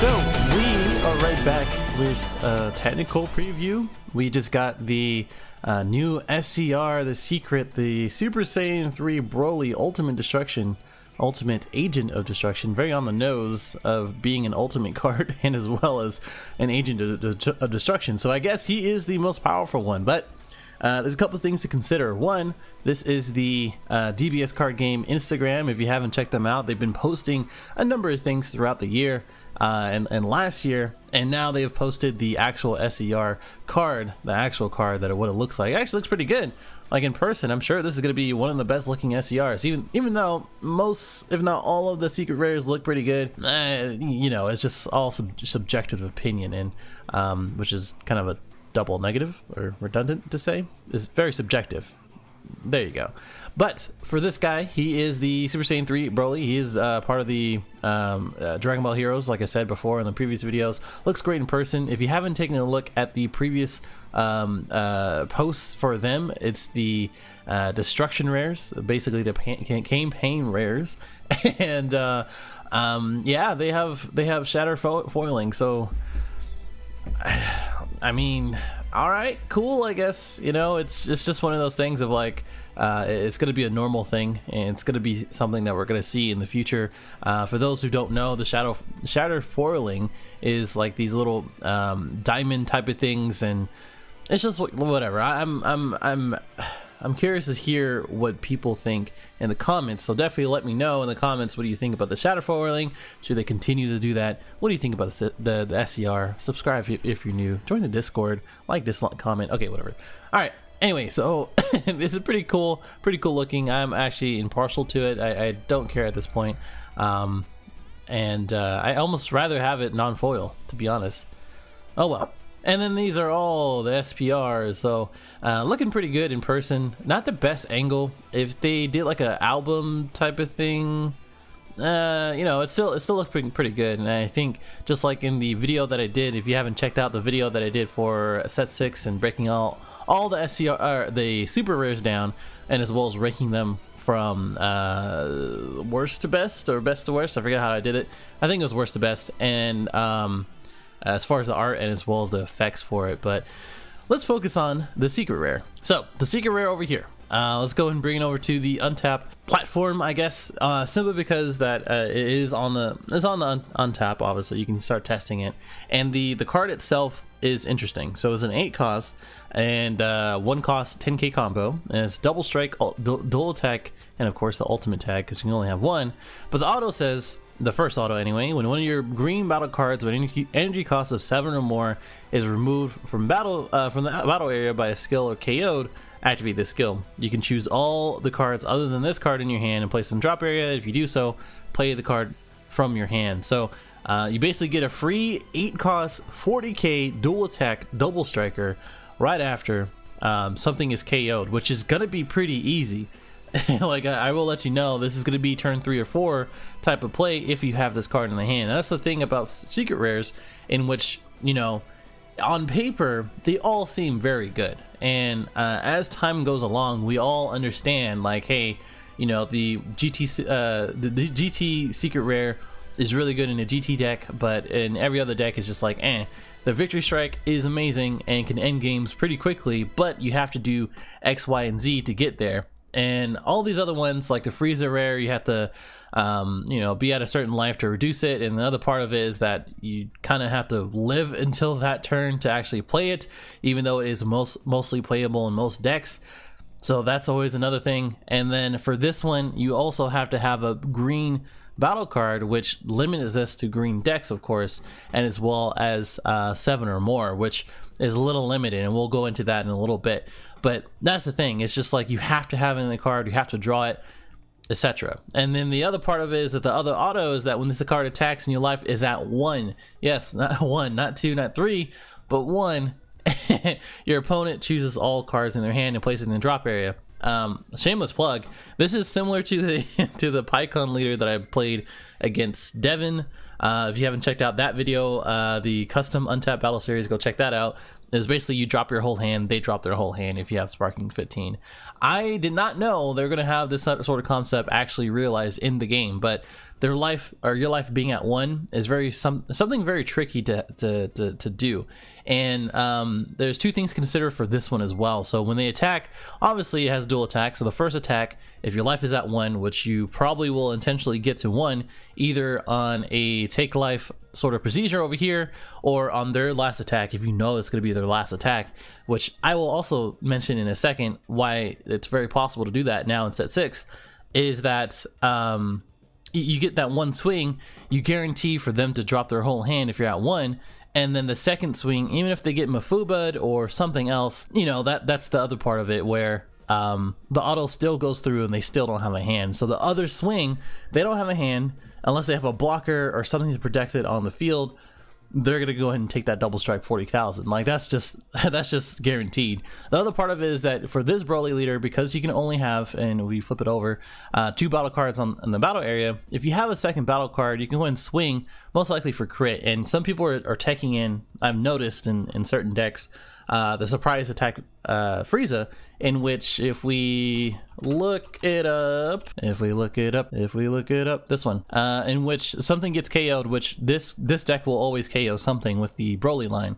So we are right back with a technical preview. We just got the new SCR, the secret, the Super Saiyan 3 Broly Ultimate Agent of Destruction, very on the nose of being an ultimate card and as well as an agent of destruction. So I guess he is the most powerful one, but there's a couple things to consider. One, this is the DBS card game Instagram. If you haven't checked them out, they've been posting a number of things throughout the year and last year, and now they have posted the actual SCR card, the actual card that what it looks like. It actually looks pretty good. Like in person, I'm sure this is going to be one of the best looking SCRs, even though most, if not all, of the secret rares look pretty good. You know, it's just all subjective opinion, and which is kind of a double negative or redundant to say. It's very subjective. There you go. But for this guy, he is the Super Saiyan 3 Broly. He is part of the Dragon Ball Heroes, like I said before in the previous videos. Looks great in person. If you haven't taken a look at the previous posts for them, it's the destruction rares, basically the campaign rares, and yeah, they have shatter foiling. So I mean, all right, cool, I guess. You know, it's just one of those things of like, it's going to be a normal thing, and it's going to be something that we're going to see in the future. For those who don't know, the shatter foiling is like these little diamond type of things, and it's just whatever. I'm curious to hear what people think in the comments, so definitely let me know in the comments, what do you think about the shatter foiling? Should they continue to do that? What do you think about the SCR? Subscribe if you're new, join the Discord, like, dislike, comment, okay, whatever. All right, anyway, so this is pretty cool looking. I'm actually impartial to it. I don't care at this point, and I almost rather have it non-foil, to be honest. Oh well. And then these are all the SPRs, so looking pretty good in person. Not the best angle. If they did like an album type of thing, you know, it still looks pretty good. And I think just like in the video that I did, if you haven't checked out the video that I did for set 6 and breaking all the SCR, the super rares down, and as well as ranking them from worst to best or best to worst. I forget how I did it. I think it was worst to best, and as far as the art and as well as the effects for it. But let's focus on the secret rare. So the secret rare over here, let's go and bring it over to the Untap platform, I guess, simply because that it is on the Untap. Obviously you can start testing it, and the card itself is interesting. So it's an 8 cost and 1 cost 10k combo, and it's double strike, dual attack, and of course the ultimate tag, because you can only have one. But the auto says, the first auto anyway, when one of your green battle cards with energy cost of 7 or more is removed from the battle area by a skill or KO'd, activate this skill. You can choose all the cards other than this card in your hand and place them in drop area. If you do so, play the card from your hand. So you basically get a free 8 cost 40k dual attack double striker right after something is KO'd, which is gonna be pretty easy. Like, I will let you know, this is going to be turn 3 or 4 type of play if you have this card in the hand. And that's the thing about secret rares, in which, you know, on paper they all seem very good, and as time goes along we all understand, like, hey, you know, the GT secret rare is really good in a GT deck, but in every other deck is just like, the victory strike is amazing and can end games pretty quickly, but you have to do X, Y, and Z to get there. And all these other ones, like the Frieza rare, you have to, you know, be at a certain life to reduce it. And the other part of it is that you kind of have to live until that turn to actually play it, even though it is mostly playable in most decks. So that's always another thing. And then for this one, you also have to have a green battle card, which limits this to green decks, of course, and as well as 7 or more, which is a little limited, and we'll go into that in a little bit. But that's the thing, it's just like you have to have it in the card, you have to draw it, etc. And then the other part of it is that the other auto is that when this card attacks and your life is at 1, yes, not 1, not 2, not 3, but 1, your opponent chooses all cards in their hand and places it in the drop area. Shameless plug, this is similar to the to the PyCon leader that I played against Devin. If you haven't checked out that video, the custom Untapped Battle Series, go check that out. Is basically you drop your whole hand, they drop their whole hand if you have Sparking 15. I did not know they're going to have this sort of concept actually realized in the game, but their life or your life being at 1 is something very tricky to do. And there's 2 things to consider for this one as well. So when they attack, obviously it has dual attack. So the first attack, if your life is at 1, which you probably will intentionally get to 1 either on a take life sort of procedure over here, or on their last attack if you know it's going to be their last attack, which I will also mention in a second why it's very possible to do that now in set 6, is that you get that 1 swing, you guarantee for them to drop their whole hand if you're at 1, and then the second swing, even if they get Mafuba'd or something else, you know, that's the other part of it where the auto still goes through and they still don't have a hand. So the other swing, they don't have a hand unless they have a blocker or something to protect it on the field. They're gonna go ahead and take that double strike 40,000. Like that's just guaranteed. The other part of it is that for this Broly leader, because you can only have, and we flip it over, 2 battle cards in the battle area. If you have a second battle card, you can go ahead and swing, most likely for crit. And some people are teching in, I've noticed in certain decks, the surprise attack Frieza, in which if we look it up, this one, in which something gets KO'd, which this deck will always KO something with the Broly line.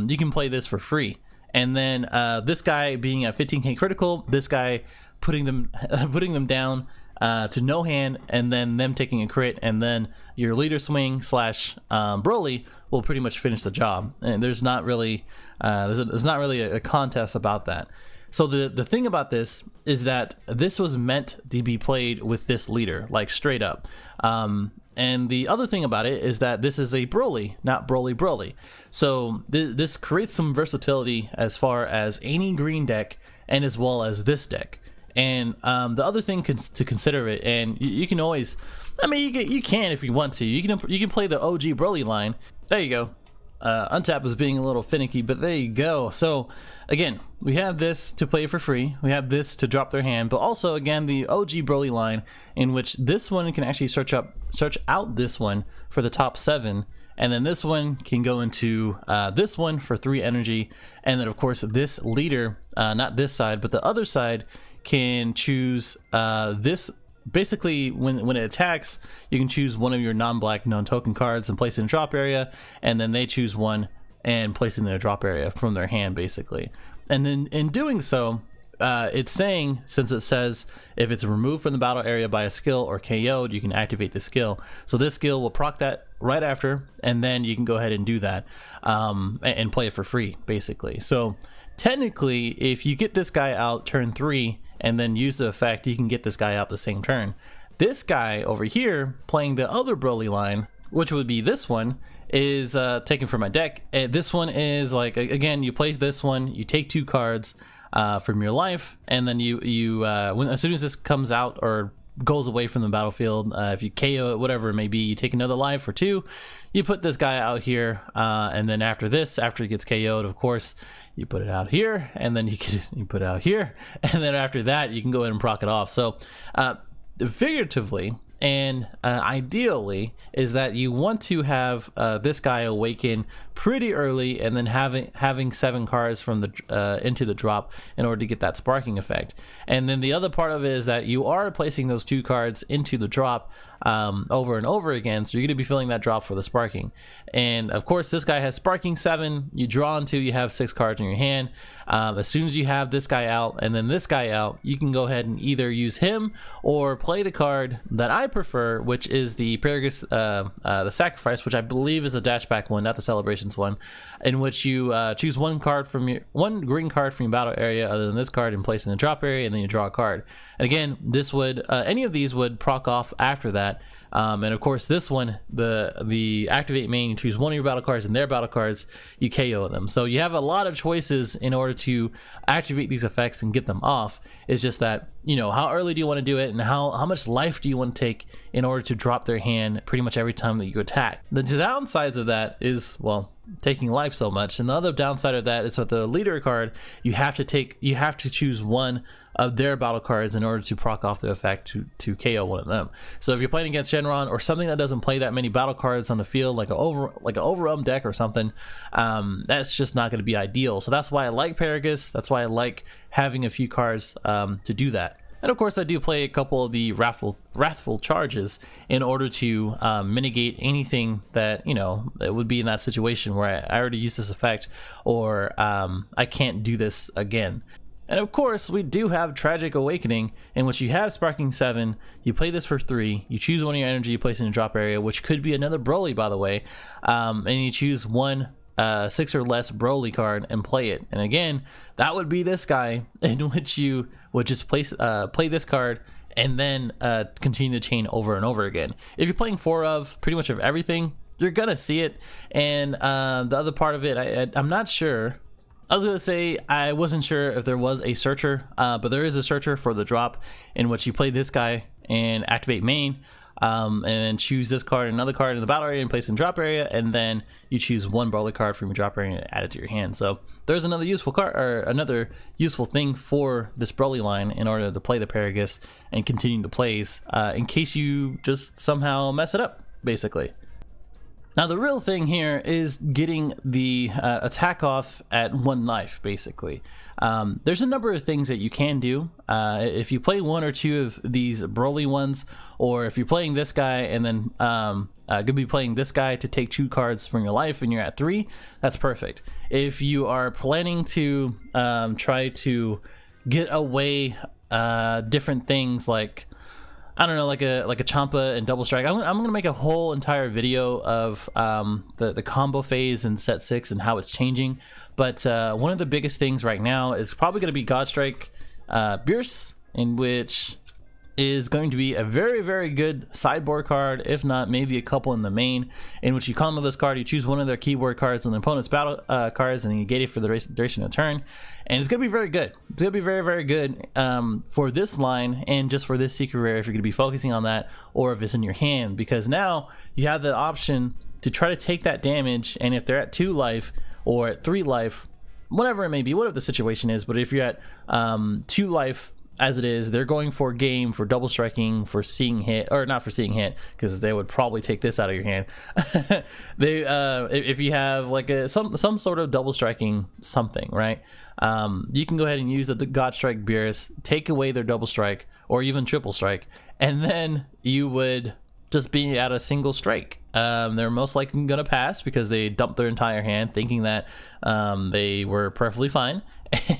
You can play this for free. And then this guy being a 15k critical, this guy putting them down to no hand, and then them taking a crit, and then your leader swing slash Broly will pretty much finish the job. And there's not really there's not really a contest about that. So the thing about this is that this was meant to be played with this leader, like straight up. And the other thing about it is that this is a Broly, not Broly. So this creates some versatility as far as any green deck and as well as this deck. And the other thing to consider it, and you can always, I mean, you can if you want to. You can play the OG Broly line. There you go. Untap is being a little finicky, but there you go. So again, we have this to play for free. We have this to drop their hand, but also again the OG Broly line, in which this one can actually search out this one for the top 7. And then this one can go into this one for 3 energy. And then of course this leader, not this side, but the other side, can choose this. Basically, when it attacks, you can choose one of your non-black, non-token cards and place it in drop area, and then they choose one and place it in their drop area from their hand, basically. And then in doing so, it's saying, since it says if it's removed from the battle area by a skill or KO'd, you can activate the skill. So this skill will proc that right after, and then you can go ahead and do that and play it for free, basically. So technically, if you get this guy out turn 3 and then use the effect, you can get this guy out the same turn. This guy over here playing the other Broly line, which would be this one, is taken from my deck. This one is like, again, you play this one, you take 2 cards from your life, and then as soon as this comes out or goes away from the battlefield, if you KO it, whatever it may be, you take another life for 2, you put this guy out here, and then after it gets KO'd, of course, you put it out here, and then you put it out here, and then after that you can go ahead and proc it off. So figuratively and ideally is that you want to have this guy awaken pretty early, and then having 7 cards from the into the drop in order to get that sparking effect. And then the other part of it is that you are placing those 2 cards into the drop over and over again, so you're going to be filling that drop for the sparking. And of course this guy has sparking 7, you draw into, you have 6 cards in your hand. As soon as you have this guy out and then this guy out, you can go ahead and either use him or play the card that I prefer, which is the Paragus, the sacrifice, which I believe is the dashback one, not the celebrations one, in which you choose one green card from your battle area other than this card and place in the drop area, and then you draw a card. And again, this would any of these would proc off after that. And of course this one, the activate main, you choose one of your battle cards and their battle cards, you KO them. So you have a lot of choices in order to activate these effects and get them off. It's just that, you know, how early do you want to do it, and how much life do you want to take in order to drop their hand pretty much every time that you attack. The downsides of that is, well, taking life so much, and the other downside of that is with the leader card, you have to choose one of their battle cards in order to proc off the effect to KO one of them. So if you're playing against Shenron or something that doesn't play that many battle cards on the field, like an overwhelm deck or something, that's just not going to be ideal. So that's why I like Paragus. That's why I like having a few cards to do that. And of course, I do play a couple of the wrathful charges in order to mitigate anything that, you know, that would be in that situation where I already used this effect, or I can't do this again. And of course, we do have Tragic Awakening, in which you have Sparking 7, you play this for 3, you choose one of your energy, you place it in a drop area, which could be another Broly, by the way, and you choose one 6 or less Broly card and play it. And again, that would be this guy, in which you would just play this card and then continue the chain over and over again. If you're playing 4 of pretty much of everything, you're gonna see it. And the other part of it, I'm not sure. I was gonna say I wasn't sure if there was a searcher, but there is a searcher for the drop, in which you play this guy and activate main, and then choose this card and another card in the battle area and place in the drop area, and then you choose one Broly card from your drop area and add it to your hand. So there's another useful card, or another useful thing for this Broly line in order to play the Paragus and continue the plays, in case you just somehow mess it up, basically. Now the real thing here is getting the attack off at 1 life, basically. There's a number of things that you can do. If you play 1 or 2 of these Broly ones, or if you're playing this guy and then gonna be playing this guy to take 2 cards from your life and you're at 3, that's perfect. If you are planning to try to get away different things like, I don't know, like a Champa and double strike. I'm gonna make a whole entire video of the combo phase in set 6 and how it's changing. But one of the biggest things right now is probably gonna be Godstrike Beerus, in which is going to be a very, very good sideboard card, if not maybe a couple in the main, in which you combo this card, you choose one of their keyboard cards on the opponent's battle cards, and you negate it for the duration of the turn. And it's going to be very good. It's going to be very, very good for this line, and just for this secret rare if you're going to be focusing on that, or if it's in your hand, because now you have the option to try to take that damage, and if they're at 2 life or at 3 life, whatever it may be, whatever the situation is, but if you're at 2 life as it is, they're going for game, for double striking, for seeing hit, or not for seeing hit, because they would probably take this out of your hand. They if you have like some sort of double striking something, right, you can go ahead and use the Godstrike Beerus, take away their double strike or even triple strike, and then you would just be at a single strike. They're most likely gonna pass because they dumped their entire hand thinking that they were perfectly fine.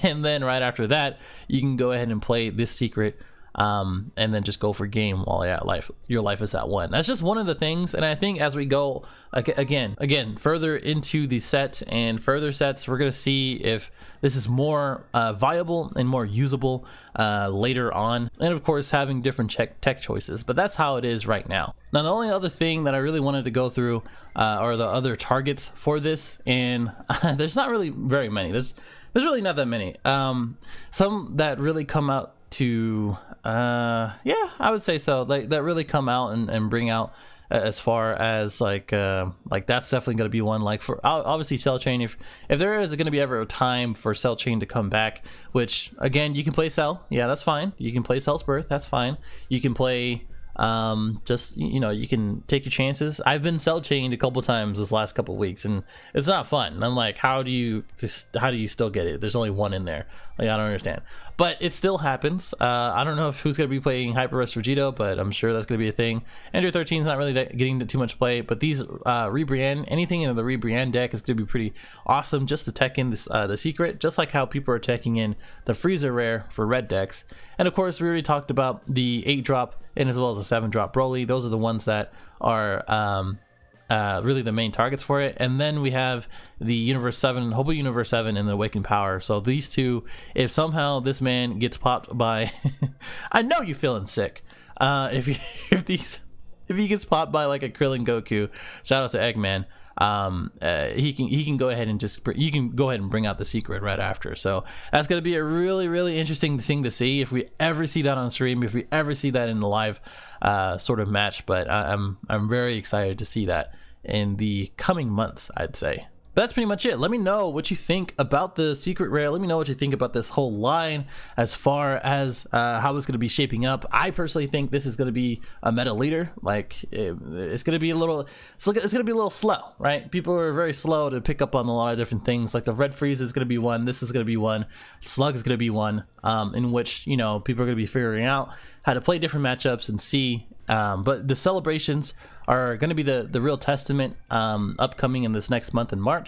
And then right after that, you can go ahead and play this secret, and then just go for game while you're at life. Your life is at 1. That's just one of the things. And I think as we go again further into the set and further sets, we're gonna see if this is more viable and more usable later on, and of course having different tech choices. But that's how it is right now. Now the only other thing that I really wanted to go through are the other targets for this, and there's not really very many. There's really not that many. Some that really come out to yeah, I would say so, like that really come out and bring out, as far as like that's definitely going to be one. Like for obviously Cell Chain, if there is going to be ever a time for Cell Chain to come back, which again you can play Cell, yeah, that's fine. You can play Cell's Birth, that's fine. You can play just, you know, you can take your chances. I've been Cell Chained a couple times this last couple weeks, and it's not fun. I'm like, how do you still get it? There's only 1 in there. Like, I don't understand, but it still happens. I don't know who's gonna be playing Hyper Rest Vegito, but I'm sure that's gonna be a thing. Ender 13 is not really getting too much play, but these Rebriand, anything in the Rebriand deck is gonna be pretty awesome just to tech in this, the secret, just like how people are teching in the Freezer rare for red decks. And of course, we already talked about the 8-drop and as well as the 7-drop Broly. Those are the ones that are really the main targets for it. And then we have the Universe 7, Hobo Universe 7, and the Awakened Power. So these two, if somehow this man gets popped by I know you're feeling sick, if he gets popped by like a Krillin Goku, shout out to Eggman, he can go ahead and you can go ahead and bring out the secret right after. So that's going to be a really, really interesting thing to see if we ever see that on stream, if we ever see that in the live sort of match. But I'm very excited to see that in the coming months, I'd say. But that's pretty much it. Let me know what you think about the secret rare. Let me know what you think about this whole line as far as how it's going to be shaping up. I personally think this is going to be a meta leader. Like it's going to be a little, it's going to be a little slow, right? People are very slow to pick up on a lot of different things. Like the red freeze is going to be one. This is going to be one. Slug is going to be one. In which, you know, people are going to be figuring out how to play different matchups and see. But the celebrations are going to be the real testament upcoming in this next month in March.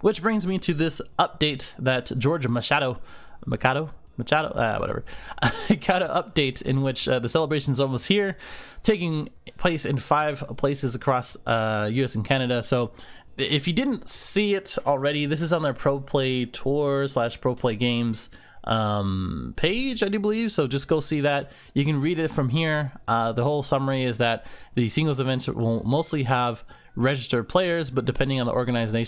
Which brings me to this update that George Machado, whatever, got an update in which the celebration's almost here, taking place in 5 places across US and Canada. So if you didn't see it already, this is on their Pro Play Tour / Pro Play Games page, I do believe. So just go see that. You can read it from here. The whole summary is that the singles events will mostly have registered players, but depending on the organizer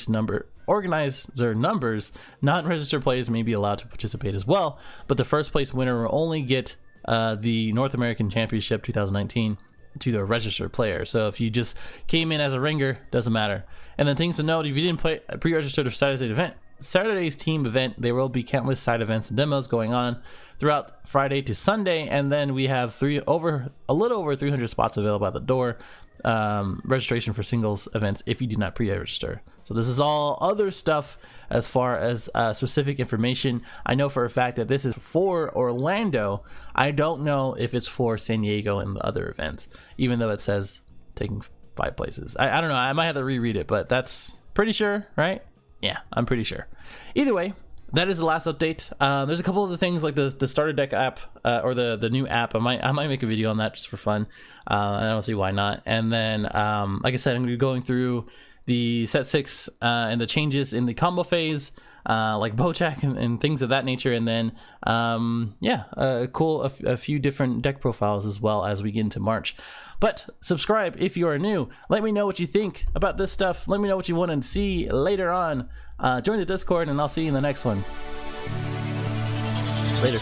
numbers, non-registered players may be allowed to participate as well. But the first place winner will only get the North American Championship 2019 to the registered player. So if you just came in as a ringer, doesn't matter. And then things to note: if you didn't pre-register for Saturday's team event, there will be countless side events and demos going on throughout Friday to Sunday, and then we have a little over 300 spots available at the door. Registration for singles events if you did not pre-register. So this is all other stuff as far as specific information. I know for a fact that this is for Orlando. I don't know if it's for San Diego and the other events, even though it says taking 5 places. I don't know. I might have to reread it, but that's pretty sure, right? Yeah, I'm pretty sure. Either way, that is the last update. There's a couple other things like the starter deck app or the new app. I might make a video on that just for fun. I don't see why not. And then, like I said, I'm going to be going through the set 6 and the changes in the combo phase, like Bojack and things of that nature. And then, a few different deck profiles as well as we get into March. But subscribe if you are new. Let me know what you think about this stuff. Let me know what you want to see later on. Join the Discord, and I'll see you in the next one. Later.